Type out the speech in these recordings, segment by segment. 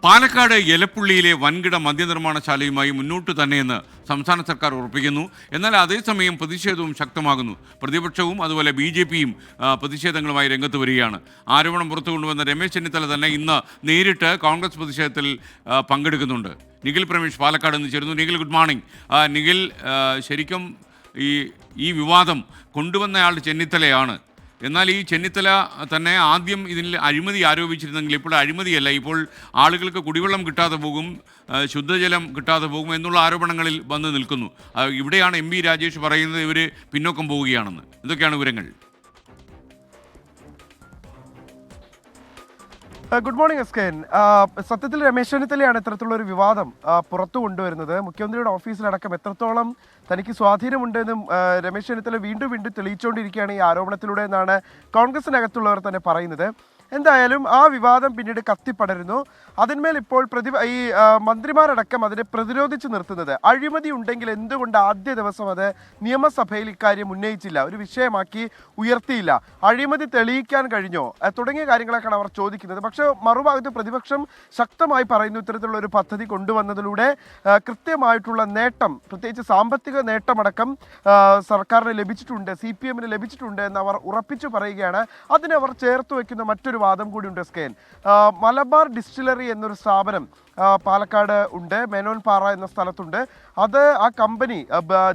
പാലക്കാട് എലപ്പുള്ളിയിലെ വൻകിട മദ്യനിർമ്മാണശാലയുമായി മുന്നോട്ട് തന്നെയെന്ന് സംസ്ഥാന സർക്കാർ ഉറപ്പിക്കുന്നു. എന്നാൽ അതേസമയം പ്രതിഷേധവും ശക്തമാകുന്നു. പ്രതിപക്ഷവും അതുപോലെ BJPയും പ്രതിഷേധങ്ങളുമായി രംഗത്ത് വരികയാണ്. ആരോപണം പുറത്തു കൊണ്ടുവന്ന രമേശ് ചെന്നിത്തല തന്നെ ഇന്ന് നേരിട്ട് കോൺഗ്രസ് പ്രതിഷേധത്തിൽ പങ്കെടുക്കുന്നുണ്ട്. നിഖിൽ പ്രമേഷ് പാലക്കാട് നിന്ന് ചേരുന്നു. Nikhil, good morning. നിഖിൽ, ശരിക്കും ഈ വിവാദം കൊണ്ടുവന്നയാൾ ചെന്നിത്തലയാണ്. എന്നാൽ ഈ ചെന്നിത്തല തന്നെ ആദ്യം ഇതിൽ അഴിമതി ആരോപിച്ചിരുന്നെങ്കിൽ ഇപ്പോൾ അഴിമതിയല്ല, ഇപ്പോൾ ആളുകൾക്ക് കുടിവെള്ളം കിട്ടാതെ പോകും, ശുദ്ധജലം കിട്ടാതെ പോകും എന്നുള്ള ആരോപണങ്ങളിൽ വന്ന് നിൽക്കുന്നു. ഇവിടെയാണ് MP രാജേഷ് പറയുന്നത് ഇവർ പിന്നോക്കം പോവുകയാണെന്ന്. എന്തൊക്കെയാണ് വിവരങ്ങൾ? ഗുഡ് മോർണിംഗ് എസ്കേൻ. സത്യത്തിൽ രമേശ് ചെന്നിത്തലയാണ് ഇത്തരത്തിലുള്ള ഒരു വിവാദം പുറത്തു കൊണ്ടുവരുന്നത്. മുഖ്യമന്ത്രിയുടെ ഓഫീസിലടക്കം എത്രത്തോളം തനിക്ക് സ്വാധീനമുണ്ടെന്നും രമേശ് ചെന്നിത്തല വീണ്ടും വീണ്ടും തെളിയിച്ചുകൊണ്ടിരിക്കുകയാണ് ഈ ആരോപണത്തിലൂടെ എന്നാണ് കോൺഗ്രസിനകത്തുള്ളവർ തന്നെ പറയുന്നത്. എന്തായാലും ആ വിവാദം പിന്നീട് കത്തിപ്പടരുന്നു. അതിന്മേൽ ഇപ്പോൾ ഈ മന്ത്രിമാരടക്കം അതിനെ പ്രതിരോധിച്ച് നിർത്തുന്നത് അഴിമതി ഉണ്ടെങ്കിൽ എന്തുകൊണ്ട് ആദ്യ ദിവസം അത് നിയമസഭയിൽ ഇക്കാര്യം ഉന്നയിച്ചില്ല, ഒരു വിഷയമാക്കി ഉയർത്തിയില്ല, അഴിമതി തെളിയിക്കാൻ കഴിഞ്ഞോ തുടങ്ങിയ കാര്യങ്ങളൊക്കെയാണ് അവർ ചോദിക്കുന്നത്. പക്ഷേ മറുഭാഗത്ത് പ്രതിപക്ഷം ശക്തമായി പറയുന്നു ഇത്തരത്തിലുള്ള ഒരു പദ്ധതി കൊണ്ടുവന്നതിലൂടെ കൃത്യമായിട്ടുള്ള നേട്ടം, പ്രത്യേകിച്ച് സാമ്പത്തിക നേട്ടമടക്കം സർക്കാരിന് ലഭിച്ചിട്ടുണ്ട്, CPM ലഭിച്ചിട്ടുണ്ട് എന്ന് അവർ ഉറപ്പിച്ചു പറയുകയാണ്. അതിനവർ ചേർത്ത് വയ്ക്കുന്ന മറ്റൊരു വാദം കൂടിയുണ്ട് എസ്കേൻ. മലബാർ ഡിസ്റ്റിലറി എന്നൊരു സ്ഥാപനം പാലക്കാട് ഉണ്ട്, മേനോൻപാറ എന്ന സ്ഥലത്തുണ്ട്. അത് ആ കമ്പനി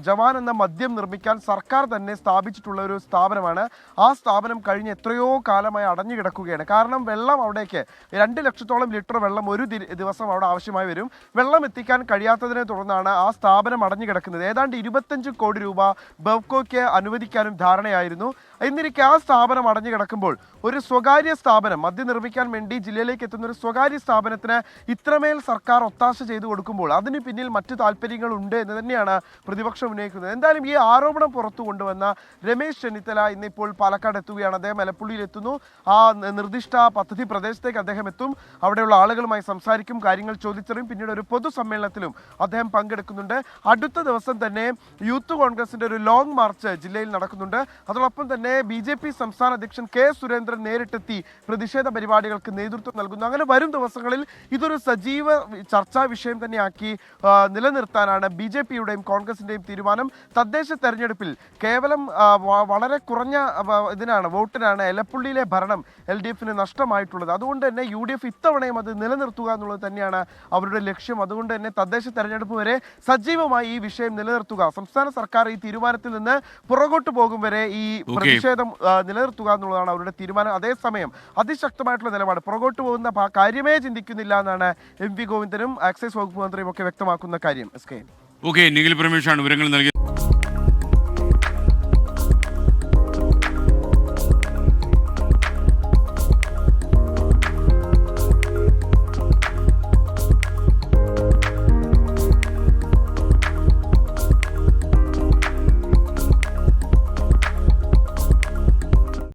ജവാൻ എന്ന മദ്യം നിർമ്മിക്കാൻ സർക്കാർ തന്നെ സ്ഥാപിച്ചിട്ടുള്ള ഒരു സ്ഥാപനമാണ്. ആ സ്ഥാപനം കഴിഞ്ഞ് എത്രയോ കാലമായി അടഞ്ഞു കിടക്കുകയാണ്. കാരണം വെള്ളം അവിടേക്ക് 2 ലക്ഷത്തോളം ലിറ്റർ വെള്ളം ഒരു ദിവസം അവിടെ ആവശ്യമായി വരും. വെള്ളം എത്തിക്കാൻ കഴിയാത്തതിനെ തുടർന്നാണ് ആ സ്ഥാപനം അടഞ്ഞു കിടക്കുന്നത്. ഏതാണ്ട് 25 കോടി രൂപ ബെവ്കോയ്ക്ക് അനുവദിക്കാനും ധാരണയായിരുന്നു. എന്നിരിക്കെ ആ സ്ഥാപനം അടഞ്ഞു കിടക്കുമ്പോൾ ഒരു സ്വകാര്യ സ്ഥാപനം മദ്യം നിർമ്മിക്കാൻ വേണ്ടി ജില്ലയിലേക്ക് എത്തുന്ന ഒരു സ്വകാര്യ സ്ഥാപനത്തിന് ഇത്രമേൽ സർക്കാർ ഒത്താശ ചെയ്തു കൊടുക്കുമ്പോൾ അതിന് പിന്നിൽ മറ്റു താല്പര്യങ്ങൾ ഉണ്ട് എന്ന് തന്നെയാണ് പ്രതിപക്ഷം ഉന്നയിക്കുന്നത്. എന്തായാലും ഈ ആരോപണം പുറത്തു കൊണ്ടുവന്ന രമേശ് ചെന്നിത്തല ഇന്നിപ്പോൾ പാലക്കാട് എത്തുകയാണ്. അദ്ദേഹം എലപ്പുള്ളിയിൽ എത്തുന്നു. ആ നിർദ്ദിഷ്ട പദ്ധതി പ്രദേശത്തേക്ക് അദ്ദേഹം എത്തും. അവിടെയുള്ള ആളുകളുമായി സംസാരിക്കും, കാര്യങ്ങൾ ചോദിച്ചറിയും. പിന്നീട് ഒരു പൊതുസമ്മേളനത്തിലും അദ്ദേഹം പങ്കെടുക്കുന്നുണ്ട്. അടുത്ത ദിവസം തന്നെ യൂത്ത് കോൺഗ്രസിന്റെ ഒരു ലോങ് മാർച്ച് ജില്ലയിൽ നടക്കുന്നുണ്ട്. അതോടൊപ്പം തന്നെ BJP സംസ്ഥാന അധ്യക്ഷൻ K സുരേന്ദ്രൻ നേരിട്ടെത്തി പ്രതിഷേധ പരിപാടികൾക്ക് നേതൃത്വം നൽകുന്നു. അങ്ങനെ വരും ദിവസങ്ങളിൽ ഇതൊരു സജീവ ചർച്ചാ വിഷയം തന്നെയാക്കി നിലനിർത്താനാണ് BJPയുടെയും കോൺഗ്രസിന്റെയും തീരുമാനം. തദ്ദേശ തെരഞ്ഞെടുപ്പിൽ കേവലം വളരെ കുറഞ്ഞ വോട്ടിനാണ് എലപ്പുള്ളിയിലെ ഭരണം LDFന് നഷ്ടമായിട്ടുള്ളത്. അതുകൊണ്ട് തന്നെ UDF ഇത്തവണയും അത് നിലനിർത്തുക എന്നുള്ളത് തന്നെയാണ് അവരുടെ ലക്ഷ്യം. അതുകൊണ്ട് തന്നെ തദ്ദേശ തെരഞ്ഞെടുപ്പ് വരെ സജീവമായി ഈ വിഷയം നിലനിർത്തുക, സംസ്ഥാന സർക്കാർ ഈ തീരുമാനത്തിൽ നിന്ന് പുറകോട്ട് പോകും വരെ ഈ പ്രതിഷേധം നിലനിർത്തുക എന്നുള്ളതാണ് അവരുടെ തീരുമാനം. അതേസമയം അതിശക്തമായിട്ടുള്ള നിലപാട്, പുറകോട്ട് പോകുന്ന കാര്യമേ ചിന്തിക്കുന്നില്ല എന്നാണ് MV ഗോവിന്ദനും എക്സൈസ് വകുപ്പ് മന്ത്രിയും ഒക്കെ വ്യക്തമാക്കുന്ന കാര്യം. ഓക്കെ, നിഖിൽ പ്രമേഷാണ് വിവരങ്ങൾ നൽകിയത്.